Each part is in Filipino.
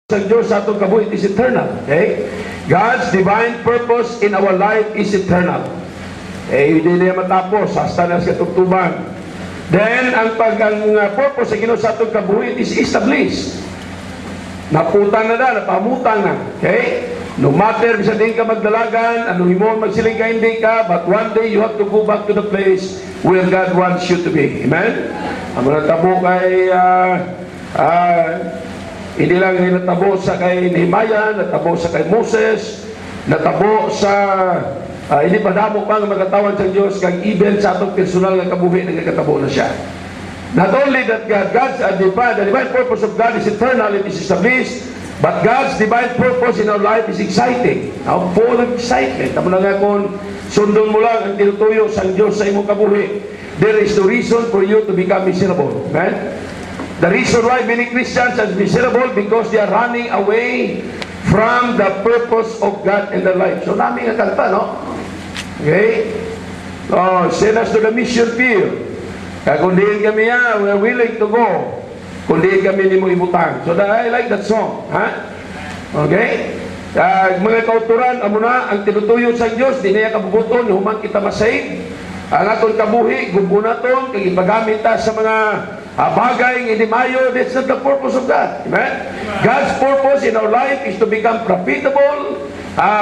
Sa Diyos sa atong kabuhi is eternal. Okay? God's divine purpose in our life is eternal. Hindi niya matapos hasta na sa katugtuban. Then, ang purpose sa Ginoo sa atong kabuhi is established. Naputang na napamutang na. Okay? No matter bisa din ka magdalagan, ano himon magsiling ka hindi ka, but one day you have to go back to the place where God wants you to be. Amen? Ang mga tabo kay hindi lang natabo sa kay Nehemiah, natabo sa kay Moses, natabo sa hindi pa damo pa nga magatawan sa Diyos kag even sa atong personal nga kabuhi nagkatabo na siya. Not only that the divine purpose of God is eternal, it is established, but God's divine purpose in our life is exciting. Now, full of excitement. Tama na nga kung sundon mo lang ang tinutuyo sa Diyos sa imong kabuhi, there is no reason for you to become miserable. Amen? The reason why many Christians are miserable because they are running away from the purpose of God in their life. So, namin nga kanta, no? Okay? Oh, send us to the mission field. Kaya kung diin kami we are willing to go. Kung diin kami ni mo ibutang. So, I like that song. Ha? Okay? Mga kauturan, amo na, ang tinutuyo sa Diyos, di na kabubuton, human kita masave. Ang atong kabuhi, gumbunaton, kag ipagamit ta sa mga bagay ng inimayo. That's not the purpose of God. Amen? God's purpose in our life is to become profitable,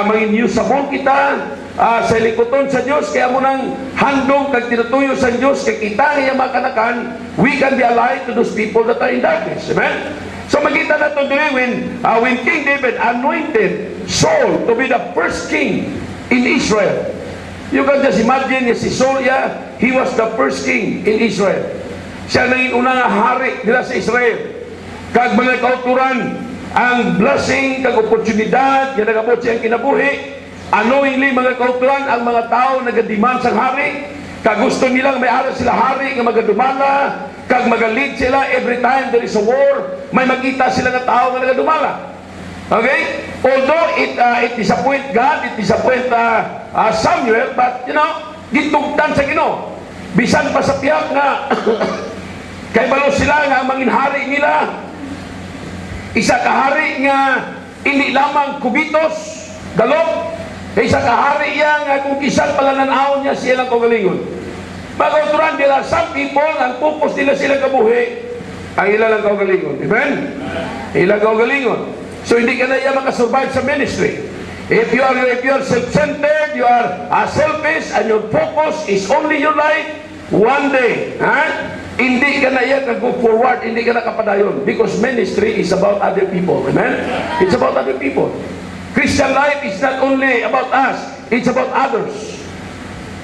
maging usable kita sa likuton sa Diyos. Kaya mo nang handong kag tinutuyo sa Diyos, kay kita niya makanakan, we can be allied to those people that are in darkness. Amen? So makita na ito din when King David anointed Saul to be the first king in Israel. You can just imagine, si Saul, he was the first king in Israel. Siya naging unang hari nila sa Israel. Kag mga kauturan, ang blessing, kag oportunidad, yan nagabot siyang kinabuhi. Unknowingly, mga kauturan, ang mga tao nagadiman sa hari. Kag gusto nilang may aras sila hari, nga magadumala, kag magalit sila every time there is a war. May makita sila na tao nga nagadumala. Okay? Although it disappoint God, it disappoint Samuel, but gitugtan sa Ginoo. Bisan pa sa tiyak nga kay balo sila nga mangin hari nila. Isa ka hari nga hindi lamang kubitos, galop. Isa ka hari nga kung kisan pala nanawon niya siya lang kaugalingon. Mga kauturan nila, some people, ang focus nila sila kabuhi, ang ilang kaugalingon. Amen? Ilang kaugalingon. So hindi ka na iya makasurvive sa ministry. If you are self-centered, you are selfish, and your focus is only your life, one day, hindi ka na iya go forward, hindi ka na kapadayon. Because ministry is about other people. Amen? It's about other people. Christian life is not only about us, it's about others.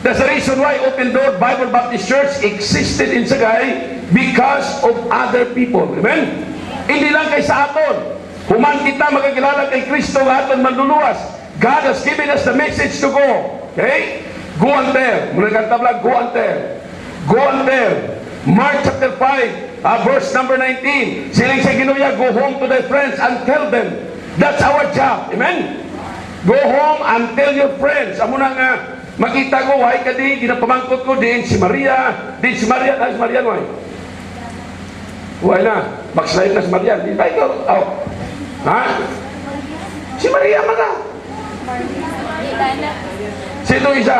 That's the reason why Open Door Bible Baptist Church existed in Sagay, because of other people. Amen? Hindi lang kay sa aton. Human kita magkakilala kay Kristo nga aton manluluwas. God has given us the message to go. Okay? Go and tell. Muna kanta vlog, go and tell. Go and tell. Mark chapter 5, verse number 19. Siling sa Ginuya, go home to thy friends and tell them. That's our job. Amen? Go home and tell your friends. Amo na nga, makita ko, why ka di, ginapamangkot ko, diin si Maria, si Maria, why? Why na? Backslide na si Maria. Di ba ikaw? Oh. Ha? Si Maria mga. Sino isa?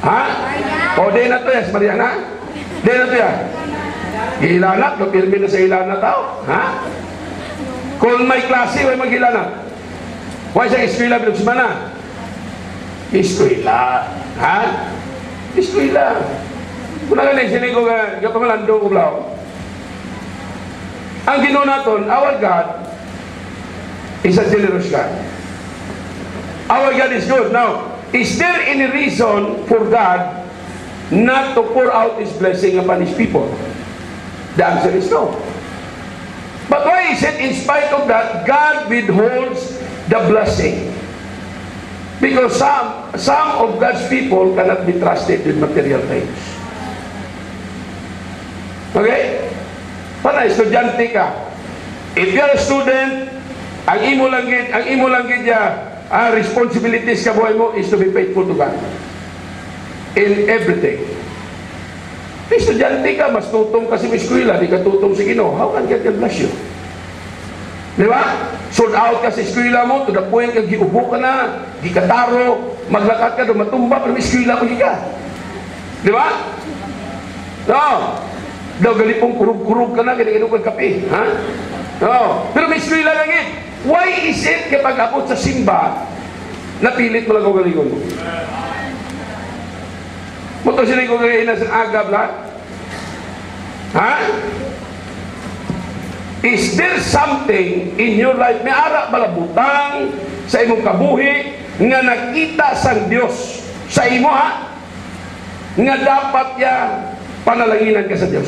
Ha? O di na to ya, si Maria na? Di na to ya? Ilanat, lupirmi na sa ilanat tao. Ha? Kung may klase, may mag-ilanat. Why sa eskwela, binugsimana? Eskwela. Ha? Eskwela. Kung nagaling, sinig ko nga, kapamalando ko blaw. Ang Ginoo naton, our God is a generous God. Our God is good. Now, is there any reason for God not to pour out His blessing upon His people? The answer is no. But why is it, in spite of that, God withholds the blessing? Because some of God's people cannot be trusted with material things. Okay? Para estudyante ka. If you are a student, ang imo lang gid responsibilities ka buhay mo is to be faithful to God in everything. Estudyante ka, mas tutong kasi sa eskwela, di ka tutong sa Ginoo. How can God bless you? Di ba? Sold out ka sa eskwela mo, to the point ka, giubo ka na, gikataro, maglakad ka, matumba, pero may eskwela mo ka. Di ba? No. Daw galipong kurug-kurug ka na, ganyan-ganyan ka kape. Ha? No. Pero may eskwela lang eh. Why is it kapag abot sa simba, napilit mo lang kung galingon mo? Muto sila kung galingon sa agab lang? Ha? Is there something in your life, may ara balabutang sa imong kabuhi nga nakita sang Dios sa imo ha? Nga dapat ya panalanginan ka sa Dios.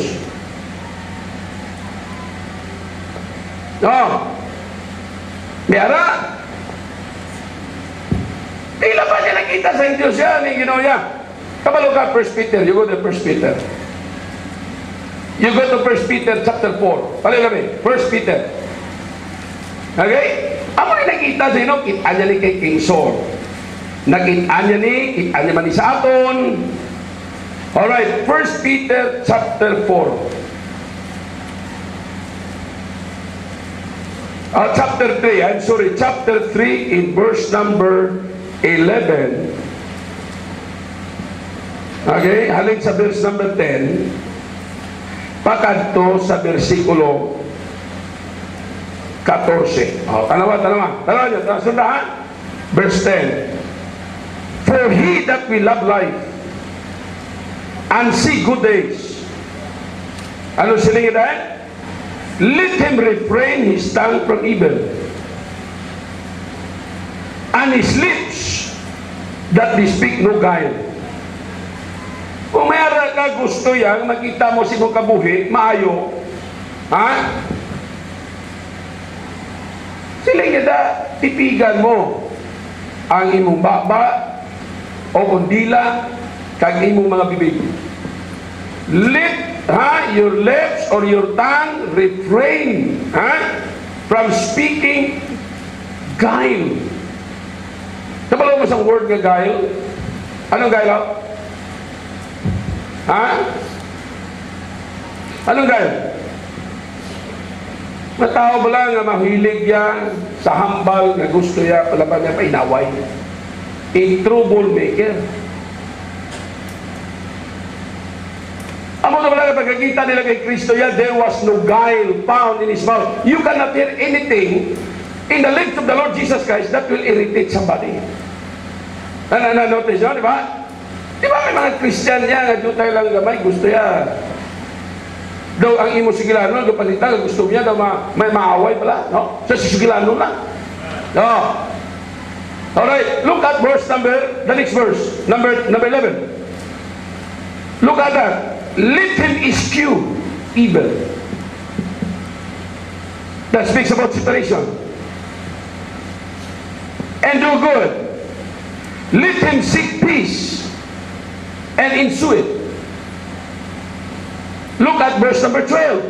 No. May ara. Ila pa niya nakita sa Dios yan, yung ginawa. Kabalo ka, 1 Peter, you go to 1 Peter. You go to 1 Peter chapter 4. Palilami, 1 Peter. Okay? Amo na nakita sa inyo, kita niya ni kay King Saul. Nakita niya kita niya man ni sa aton. Alright, 1 Peter chapter 4. Chapter 3, I'm sorry, chapter 3 in verse number 11. Okay, halin sa verse number 10. Pakadto sa versikulo 14. Tanawa nyo, sunda ha? Verse 10. For he that will love life and see good days, ano silingin dahil? Let him refrain his tongue from evil, and his lips that they speak no guile. Kung mayroon ka gusto yan, makita mo si mong kabuhi, maayo, ha? Sila yada, tipigan mo ang imong baba o kundila kag imong mga bibig. Let your lips or your tongue refrain from speaking guile. Kabalo mo sa word nga guile? Anong guile? Ha? Anong guile? Matao ba lang nga mahilig yan sa hambal na gusto niya palaban niya painaway? A troublemaker. Amo na ba lang pagkakita nila kay Kristo yan, there was no guile found in His mouth. You cannot hear anything in the lips of the Lord Jesus Christ that will irritate somebody. Notice yun, di ba? Di ba may mga Christian yan, nga tayo lang gamay, gusto yan. Daw ang imo sigilano, kapalitan, gusto niya, daw may maaway pala, no? Sa sigilano lang. No. Alright, look at the next verse, number 11. Look at that. Let him eschew evil. That speaks about separation. And do good. Let him seek peace and ensue it. Look at verse number 12.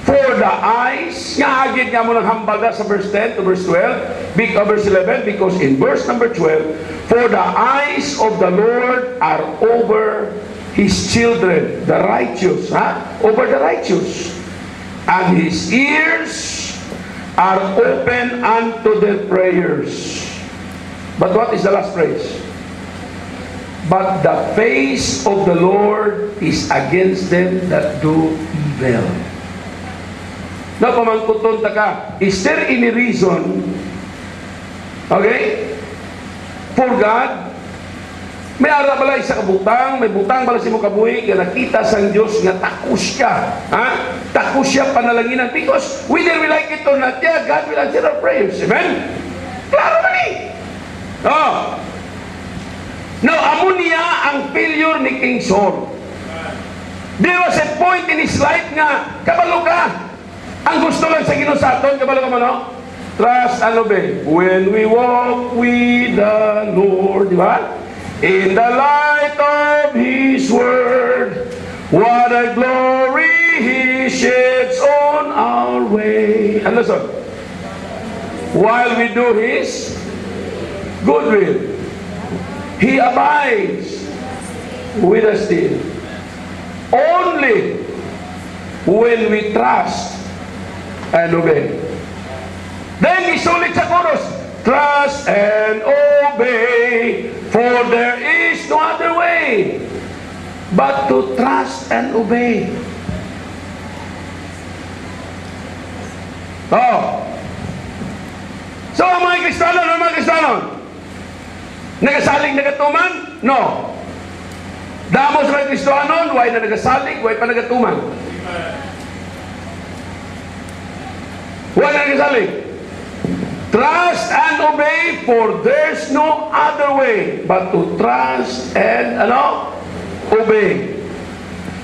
For the eyes, nga agad nga mo ng hambal na sa verse 10 to verse 12, verse 11, because in verse number 12, for the eyes of the Lord are over His children, the righteous, over the righteous, and His ears are open unto their prayers. But what is the last phrase? But the face of the Lord is against them that do evil. Now, pamangkuton ta ka, is there any reason, okay, for God, may ara balay sa kabutang, may butang balay sa mong kabuhi, nga nakita sang Diyos nga takus ka, takus siya panalanginan, because whether we like it or not, yeah, God will answer our prayers, amen? Klaro man eh. Oh. Now, amo niya ang failure ni King Saul. There was a point in his life nga, kabalo ka, ang gusto lang sa Ginoo sa aton, kabalo ka mo, no? Trust, when we walk with the Lord, di ba? In the light of His Word, what a glory He sheds on our way. And listen, while we do His good will, He abides with us still. Only when we trust and obey. trust and obey, for there is no other way but to trust and obey. Oh. So, ang mga Kristiyano, nagasalig nagatuman? No. Damos mga Kristiyano, way na nagasalig, way pa nagatuman. Way na nagasalig. Trust and obey, for there's no other way but to trust and obey.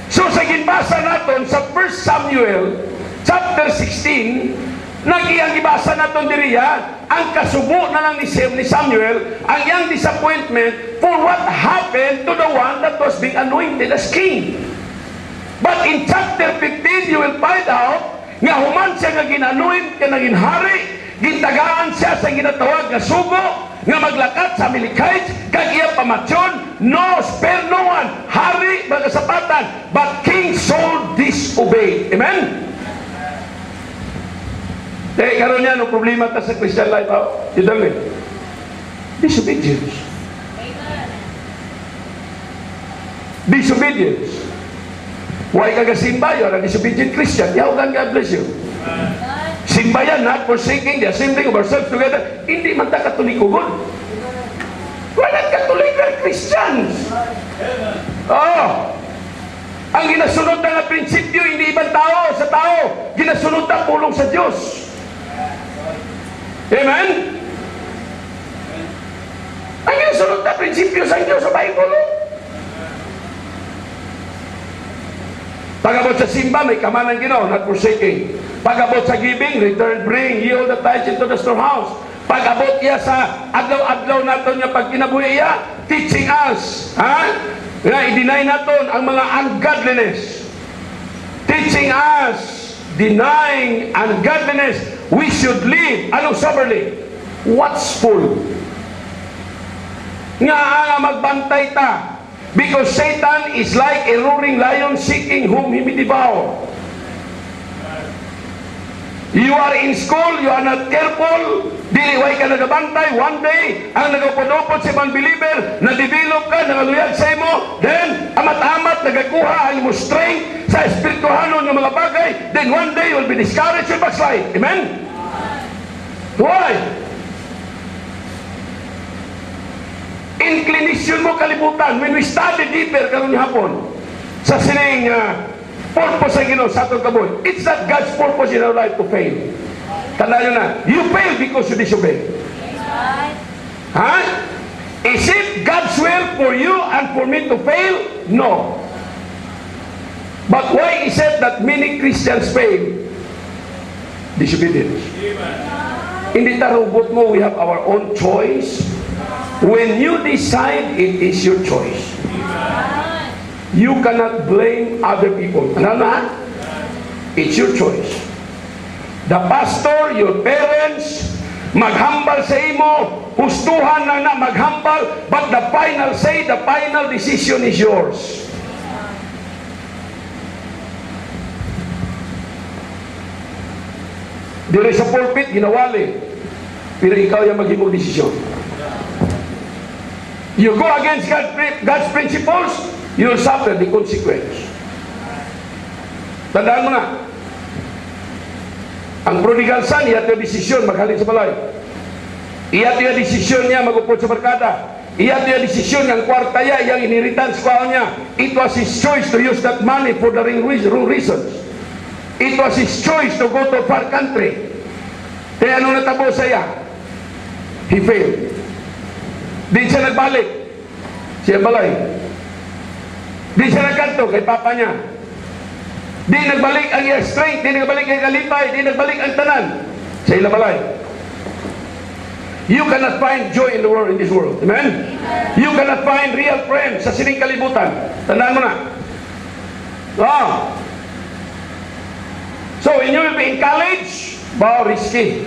So sa ginbasa naton sa 1 Samuel chapter 16, ang ibasa naton diriya, ang kasubo na lang ni Samuel, ang iyang disappointment for what happened to the one that was being anointed as king. But in chapter 15, you will find out nga human siya nga ginanoint ka naging hari, gintagaan siya sa ginatawag nga sugo, nga maglakat sa Amalekite, kag iya pamatyon, no, spare no one, hari, magasapatan, but King Saul disobeyed. Amen? Karon niya, no problema ta sa Christian life, idali. Disobedience. Disobedience. Why ka simba, you're a disobedient Christian. Yaw lang, God bless you. Simbayan, not forsaking the assembling of ourselves together. Hindi man ta katulikugon. Walang katulikugon Christians. Oh. Ang ginasunod na prinsipyo, hindi ibang tao sa tao. Ginasunod na pulong sa Diyos. Amen? Ang ginasunod na prinsipyo sa Diyos sa Bible. Pagabot sa simba, may kamanan Ginoo, not forsaking. Pagabot sa giving, return, bring, yield the tithes into the storehouse. Pagabot iya sa adlaw-adlaw naton niya pag kinabuhi iya, teaching us, nga i-deny naton ang mga ungodliness. Teaching us, denying ungodliness, we should live, soberly, watchful. Nga magbantay ta, because Satan is like a roaring lion seeking whom he may devour. You are in school, you are not careful, diliway ka nagabantay, one day, ang nagapodopod si man-believer, na-develop ka, nagaluyag sa imo, then, amat-amat, nagakuha ang imo strength sa espirituhanon ng mga bagay, then one day, you will be discouraged and backslide. Amen? Why? Inclination mo kalibutan, when we study deeper karong hapon, sa sining, purpose ang Ginoo sa atong kabuhi. It's not God's purpose in our life to fail. Tandaan nyo na, you fail because you disobey. Is it God's will for you and for me to fail? No. But why is it that many Christians fail? Disobedience. Hindi tarubot mo, we have our own choice. When you decide, it is your choice. You cannot blame other people. Ano na? It's your choice. The pastor, your parents, maghambal sa imo, hustuhan na maghambal, but the final say, the final decision is yours. Dire sa pulpit, ginawali. Pero ikaw yung maghimong desisyon. You go against God's principles, you will suffer the consequence. Tandaan mo na, ang prodigal son, iyat yung desisyon maghalin sa balay. Iyat yung desisyon niya magupod sa barkada. Iyat yung desisyon ng kwarta niya, yung inheritance kwa niya. It was his choice to use that money for the wrong reasons. It was his choice to go to a far country. Kaya anong natabo sa iya? He failed. Di siya nagbalik. Siya balay. Di siya nagkanto kay papa niya. Di nagbalik ang iya strength, di nagbalik ang kalipay, di nagbalik ang tanan sa ila balay. You cannot find joy in the world, in this world. Amen? You cannot find real friends sa sining kalibutan. Tandaan mo na. So when you will be in college, risky.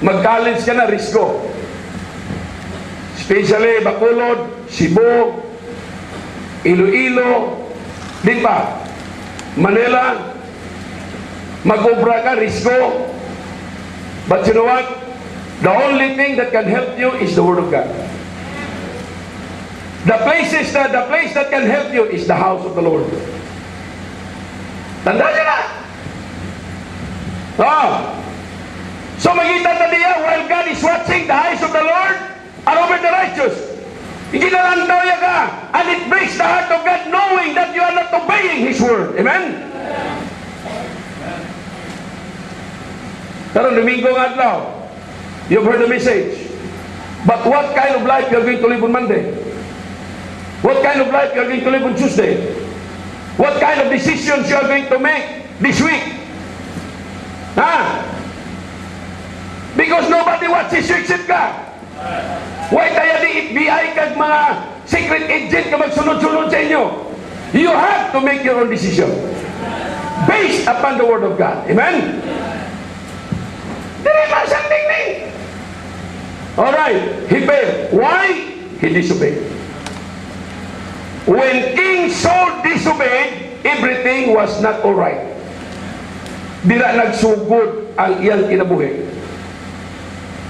Mag-college ka na, risko. Especially Bacolod, Cebu, Iloilo, din pa, Manila, mag-obra ka, risko. But you know what? The only thing that can help you is the Word of God. The place that can help you is the house of the Lord. Tandaan nyo na. Oh. So magita na niya, while God is watching, the eyes of the Lord are over the righteous. Iginalandaw niya ka, and it breaks the heart of God knowing that you are not obeying His word. Amen? Karong Domingo nga adlaw, you've heard the message. But what kind of life you're going to live on Monday? What kind of life you're going to live on Tuesday? What kind of decisions you're going to make this week? Because nobody watches you except God. Why kaya di FBI kag mga secret agent ka magsunod-sunod sa inyo? You have to make your own decision based upon the Word of God. Amen? Dili ba siyang tingning? Alright, he failed. Why? He disobeyed. When King Saul disobeyed, everything was not alright. Dila nagsugod ang iyang kinabuhi.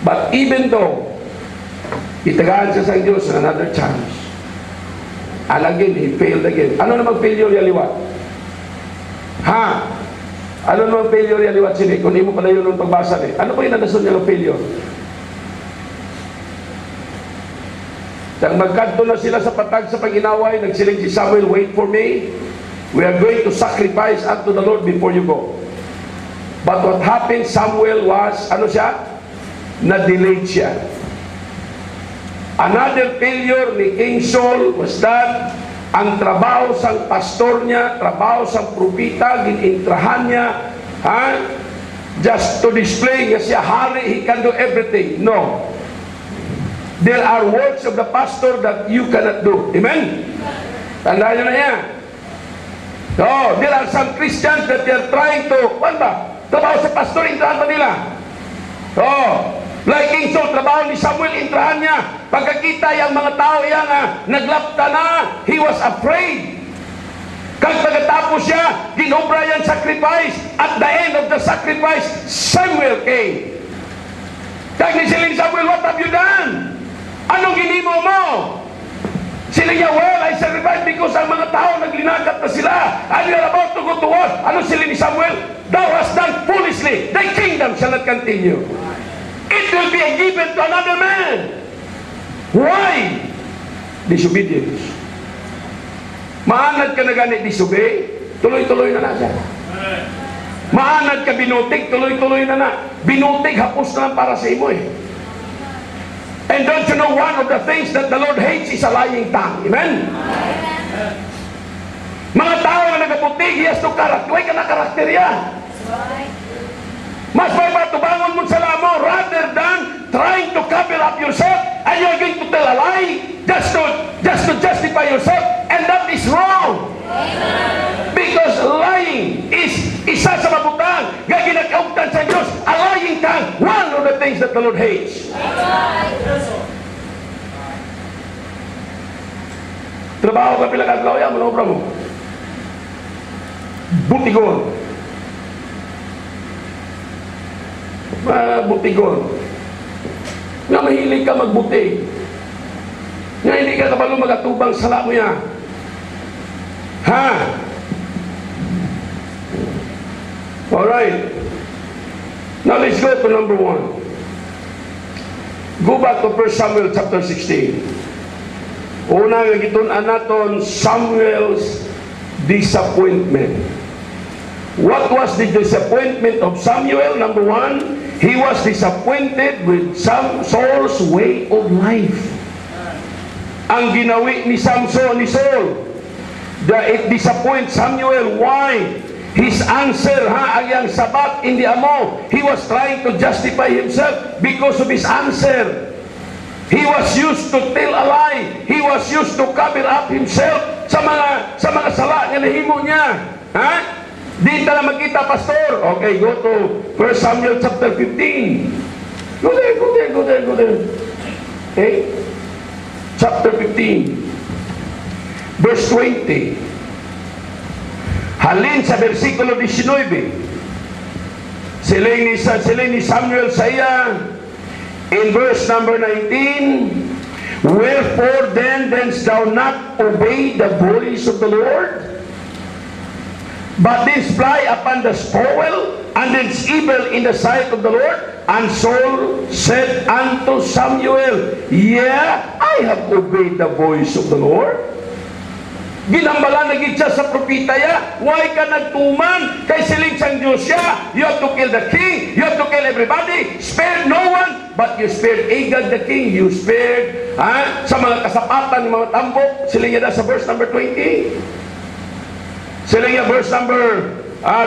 But even though itagaan siya sa Diyos another chance, and again, he failed again. Ano namang failure yung liwat? Ano namang failure yung liwat sini? Kung hindi mo pala yun nung pagbasa ni. Ano po yung nadason niya ng failure? Nang magkanto na sila sa patag sa pag-inaway, nagsiling si Samuel, wait for me. We are going to sacrifice unto the Lord before you go. But what happened, Samuel was, ano siya? Na-delayed siya. Another failure ni King Saul was that ang trabaho sang pastor niya, trabaho sang propita, ginintrahan niya, just to display nga siya hari, he can do everything. No. There are works of the pastor that you cannot do. Amen? Tandaan nyo na yan. So, there are some Christians that they are trying to, trabaho sa pastor, intrahan pa nila. Like King Saul, trabaho ni Samuel, intrahan niya. Pagkakita yung mga tao yan, naglapta na, he was afraid. Kag pagkatapos siya, ginobra yung sacrifice. At the end of the sacrifice, Samuel came. Kag ni siling Samuel, what have you done? Anong ginimo mo? Sila niya, well, I sacrifice because ang mga tao naglinagat na sila. And we are about to go to war. Ano sila ni Samuel? Thou hast done foolishly. Thy kingdom shall not continue. It will be given to another man. Why? Disobedience. Maanad ka na ganit disobey, tuloy-tuloy na siya. Maanad ka binutig, tuloy-tuloy na. Binutig, hapos na lang para sa imo eh. And don't you know one of the things that the Lord hates is a lying tongue? Amen? Mga tao na nagaputig, he has to karakter. Huwag ka na karakter yan. Mas may matubangon mo sa lamo rather than trying to cover up yourself and you're going to tell a lie just to justify yourself, and that is wrong. Because lying is isa sa mabutang nga ginakaugtan sa Diyos. A lying tongue, one of the things that the Lord hates. Trabaho ka pila kadlaw yan, manobra mo. Butigon. Butigon. Nga mahilig ka magbutig. Nga hindi ka kabalo magatubang sala mo yan. Alright. Now let's go to number 1. Go back to 1 Samuel chapter 16. Una nga gitun-an naton Samuel's disappointment. What was the disappointment of Samuel? Number 1, he was disappointed with Saul's way of life. Ang ginawi ni Samson, ni Saul, it disappoints Samuel. Why? His answer, ang sabat, hindi amo. He was trying to justify himself because of his answer. He was used to tell a lie. He was used to cover up himself sa mga sala nga nahimo niya. Di na magkita, pastor. Okay, go to 1 Samuel chapter 15. Go there. Okay? Chapter 15. Verse 20. Halin sa versikulo 19. Sila ni Samuel sa iya, in verse number 19, wherefore then didst thou not obey the voice of the Lord, but didst fly upon the spoil, and didst evil in the sight of the Lord? And Saul said unto Samuel, yeah, I have obeyed the voice of the Lord. Ginambala na gid siya sa propita ya, why ka nagtuman? Kay siling sang Diyos siya, you have to kill the king, you have to kill everybody, spare no one, but you spared Agag the king, you spared sa mga kasapatan ng mga tambok. Siling yan sa verse number 20. Siling yan verse number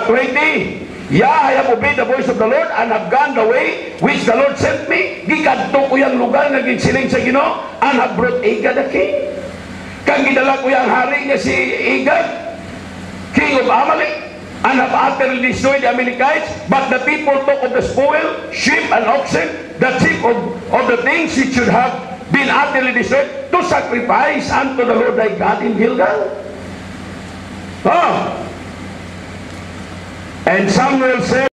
20. Yeah, I have obeyed the voice of the Lord and have gone the way which the Lord sent me. Gikadto ko yung lugar na ginsiling sa Ginoo and have brought Agag the king. Kang gidala ko yung hari niya si Agag, king of Amalek, and have utterly destroyed the Amalekites. But the people took of the spoil, sheep and oxen, the chief of the things which should have been utterly destroyed, to sacrifice unto the Lord thy God in Gilgal. And Samuel said,